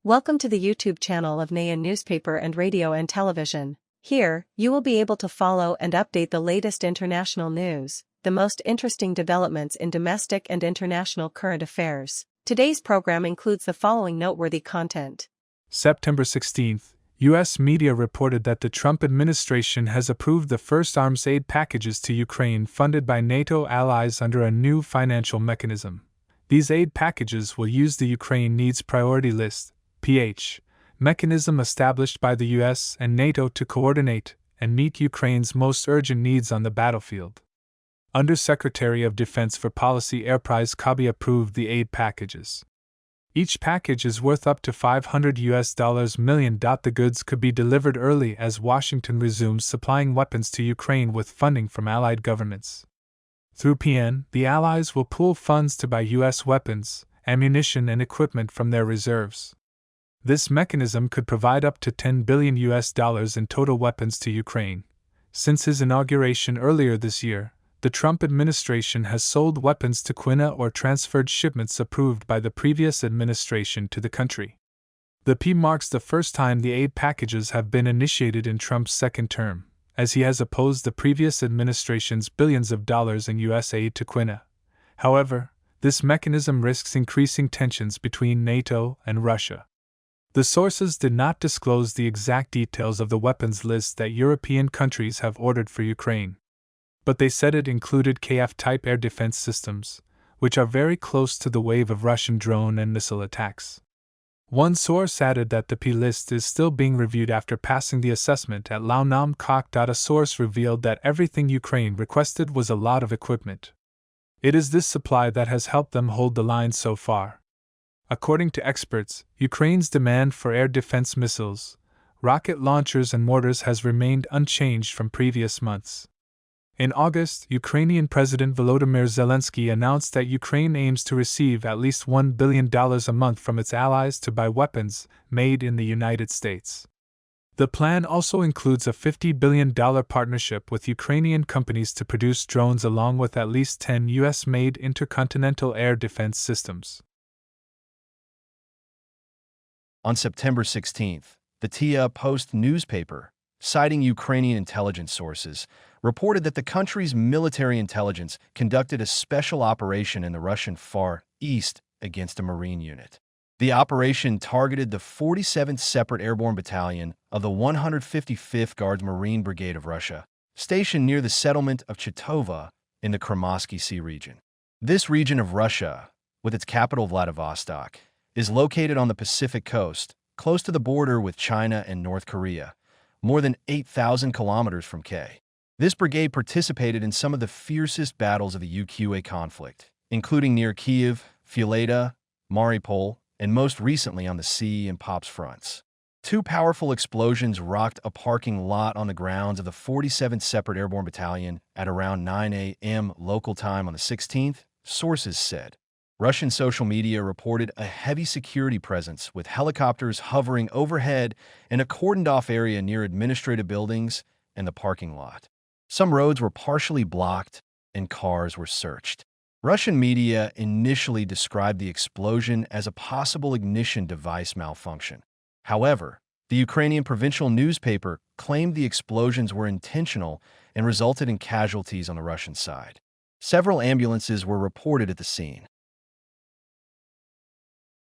Welcome to the YouTube channel of Nghe An Newspaper and Radio and Television. Here, you will be able to follow and update the latest international news, the most interesting developments in domestic and international current affairs. Today's program includes the following noteworthy content. September 16th, U.S. media reported that the Trump administration has approved the first arms aid packages to Ukraine funded by NATO allies under a new financial mechanism. These aid packages will use the Ukraine Needs Priority List (PH) mechanism established by the U.S. and NATO to coordinate and meet Ukraine's most urgent needs on the battlefield. Undersecretary of Defense for Policy Airprice Kabi approved the aid packages. Each package is worth up to $500 million. The goods could be delivered early as Washington resumes supplying weapons to Ukraine with funding from allied governments. Through PN, the allies will pool funds to buy U.S. weapons, ammunition, and equipment from their reserves. This mechanism could provide up to $10 billion in total weapons to Ukraine. Since his inauguration earlier this year, the Trump administration has sold weapons to China or transferred shipments approved by the previous administration to the country. The P marks the first time the aid packages have been initiated in Trump's second term, as he has opposed the previous administration's billions of dollars in U.S. aid to China. However, this mechanism risks increasing tensions between NATO and Russia. The sources did not disclose the exact details of the weapons list that European countries have ordered for Ukraine, but they said it included KF-type air defense systems, which are very close to the wave of Russian drone and missile attacks. One source added that the P list is still being reviewed after passing the assessment at Lao Nam Kok. A source revealed that everything Ukraine requested was a lot of equipment. It is this supply that has helped them hold the line so far. According to experts, Ukraine's demand for air defense missiles, rocket launchers, and mortars has remained unchanged from previous months. In August, Ukrainian President Volodymyr Zelensky announced that Ukraine aims to receive at least $1 billion a month from its allies to buy weapons made in the United States. The plan also includes a $50 billion partnership with Ukrainian companies to produce drones along with at least 10 U.S.-made intercontinental air defense systems. On September 16th, the Tia Post newspaper, citing Ukrainian intelligence sources, reported that the country's military intelligence conducted a special operation in the Russian Far East against a Marine unit. The operation targeted the 47th Separate Airborne Battalion of the 155th Guards Marine Brigade of Russia, stationed near the settlement of Chitova in the Kremovsky Sea region. This region of Russia, with its capital Vladivostok, is located on the Pacific coast, close to the border with China and North Korea, more than 8,000 kilometers from K. This brigade participated in some of the fiercest battles of the UQA conflict, including near Kyiv, Fyuleta, Mariupol, and most recently on the sea and Pops fronts. Two powerful explosions rocked a parking lot on the grounds of the 47th Separate Airborne Battalion at around 9 a.m. local time on the 16th, sources said. Russian social media reported a heavy security presence with helicopters hovering overhead in a cordoned-off area near administrative buildings and the parking lot. Some roads were partially blocked and cars were searched. Russian media initially described the explosion as a possible ignition device malfunction. However, the Ukrainian provincial newspaper claimed the explosions were intentional and resulted in casualties on the Russian side. Several ambulances were reported at the scene.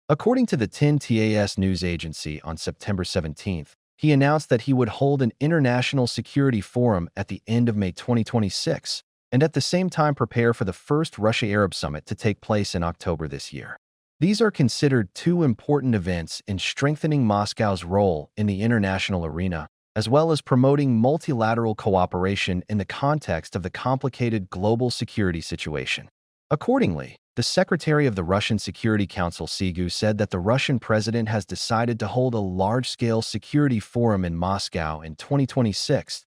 According to the 10TAS news agency on September 17th, he announced that he would hold an international security forum at the end of May 2026, and at the same time prepare for the first Russia-Arab summit to take place in October this year. These are considered two important events in strengthening Moscow's role in the international arena, as well as promoting multilateral cooperation in the context of the complicated global security situation. Accordingly, the Secretary of the Russian Security Council Sigu said that the Russian president has decided to hold a large-scale security forum in Moscow in 2026.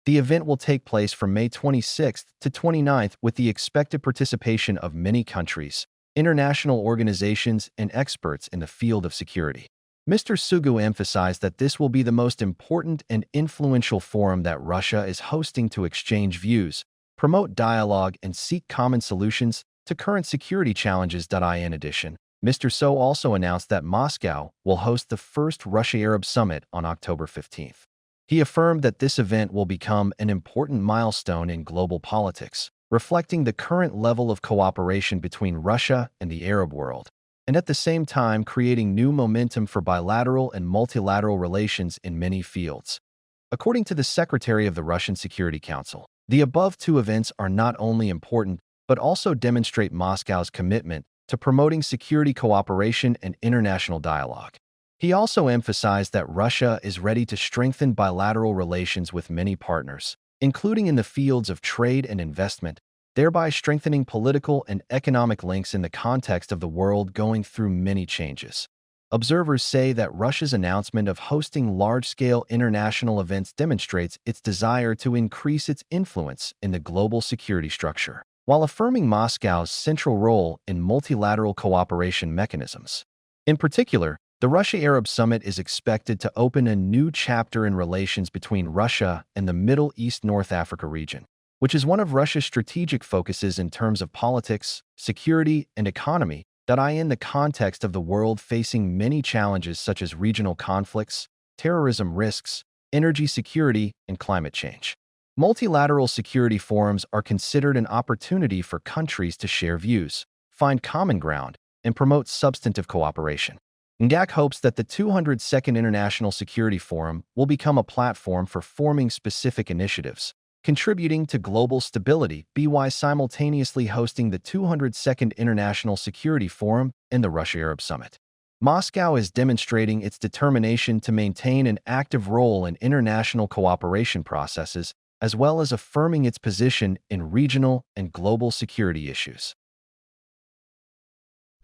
The event will take place from May 26th to 29th with the expected participation of many countries, international organizations, and experts in the field of security. Mr. Sugu emphasized that this will be the most important and influential forum that Russia is hosting to exchange views, promote dialogue, and seek common solutions to current security challenges. In addition, Mr. So also announced that Moscow will host the first Russia-Arab summit on October 15th. He affirmed that this event will become an important milestone in global politics, reflecting the current level of cooperation between Russia and the Arab world, and at the same time creating new momentum for bilateral and multilateral relations in many fields. According to the Secretary of the Russian Security Council, the above two events are not only important but also demonstrate Moscow's commitment to promoting security cooperation and international dialogue. He also emphasized that Russia is ready to strengthen bilateral relations with many partners, including in the fields of trade and investment, thereby strengthening political and economic links in the context of the world going through many changes. Observers say that Russia's announcement of hosting large-scale international events demonstrates its desire to increase its influence in the global security structure, while affirming Moscow's central role in multilateral cooperation mechanisms. In particular, the Russia-Arab Summit is expected to open a new chapter in relations between Russia and the Middle East-North Africa region, which is one of Russia's strategic focuses in terms of politics, security, and economy, in the context of the world facing many challenges such as regional conflicts, terrorism risks, energy security, and climate change. Multilateral security forums are considered an opportunity for countries to share views, find common ground, and promote substantive cooperation. Nghe hopes that the 202nd International Security Forum will become a platform for forming specific initiatives, contributing to global stability by simultaneously hosting the 202nd International Security Forum and the Russia-Arab Summit. Moscow is demonstrating its determination to maintain an active role in international cooperation processes, as well as affirming its position in regional and global security issues.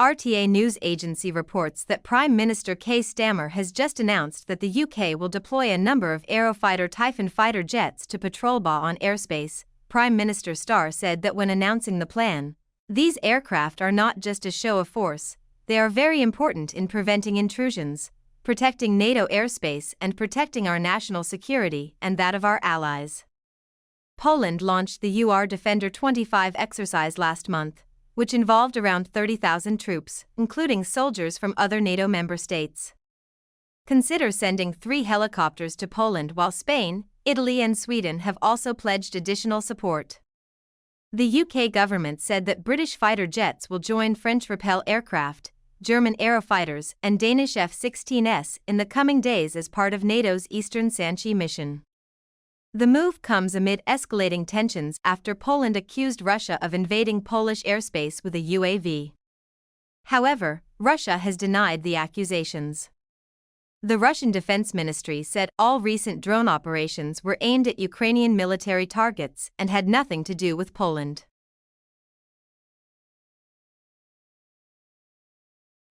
RTA News Agency reports that Prime Minister Keir Starmer has just announced that the UK will deploy a number of Aerofighter Typhoon fighter jets to patrol on airspace. Prime Minister Starr said that when announcing the plan, these aircraft are not just a show of force, they are very important in preventing intrusions, protecting NATO airspace and protecting our national security and that of our allies. Poland launched the UR Defender 25 exercise last month, which involved around 30,000 troops, including soldiers from other NATO member states. Consider sending 3 helicopters to Poland, while Spain, Italy and Sweden have also pledged additional support. The UK government said that British fighter jets will join French Rafale aircraft, German Aerofighters and Danish F-16s in the coming days as part of NATO's Eastern Sanchi mission. The move comes amid escalating tensions after Poland accused Russia of invading Polish airspace with a UAV. However, Russia has denied the accusations. The Russian Defense Ministry said all recent drone operations were aimed at Ukrainian military targets and had nothing to do with Poland.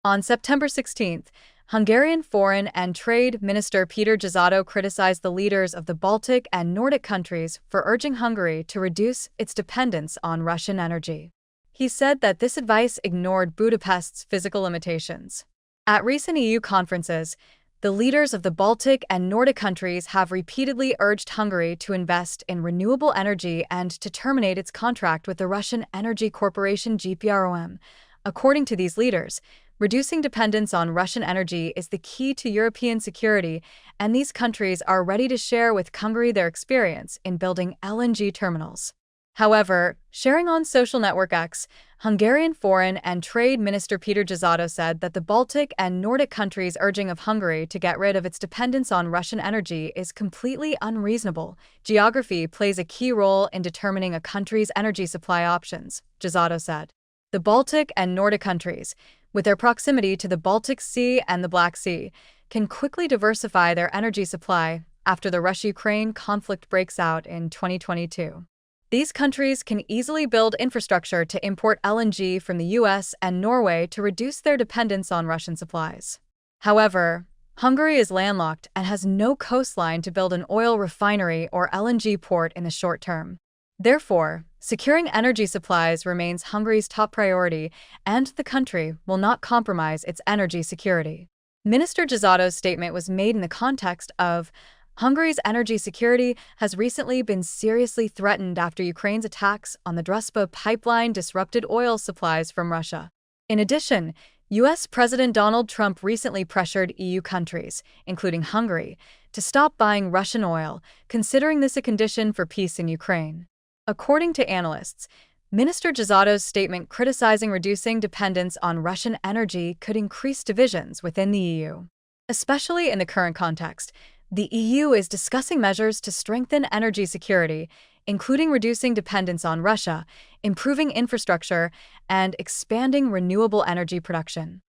On September 16th, Hungarian Foreign and Trade Minister Péter Szijjártó criticized the leaders of the Baltic and Nordic countries for urging Hungary to reduce its dependence on Russian energy. He said that this advice ignored Budapest's physical limitations. At recent EU conferences, the leaders of the Baltic and Nordic countries have repeatedly urged Hungary to invest in renewable energy and to terminate its contract with the Russian energy corporation Gazprom. According to these leaders, reducing dependence on Russian energy is the key to European security, and these countries are ready to share with Hungary their experience in building LNG terminals. However, sharing on social network X, Hungarian Foreign and Trade Minister Péter Szijjártó said that the Baltic and Nordic countries' urging of Hungary to get rid of its dependence on Russian energy is completely unreasonable. Geography plays a key role in determining a country's energy supply options, Szijjártó said. The Baltic and Nordic countries, with their proximity to the Baltic Sea and the Black Sea, can quickly diversify their energy supply after the Russia-Ukraine conflict breaks out in 2022. These countries can easily build infrastructure to import LNG from the US and Norway to reduce their dependence on Russian supplies. However, Hungary is landlocked and has no coastline to build an oil refinery or LNG port in the short term. Therefore, securing energy supplies remains Hungary's top priority, and the country will not compromise its energy security. Minister Szijjártó's statement was made in the context of Hungary's energy security has recently been seriously threatened after Ukraine's attacks on the Druzhba pipeline disrupted oil supplies from Russia. In addition, U.S. President Donald Trump recently pressured EU countries, including Hungary, to stop buying Russian oil, considering this a condition for peace in Ukraine. According to analysts, Minister Giussato's statement criticizing reducing dependence on Russian energy could increase divisions within the EU. Especially in the current context, the EU is discussing measures to strengthen energy security, including reducing dependence on Russia, improving infrastructure, and expanding renewable energy production.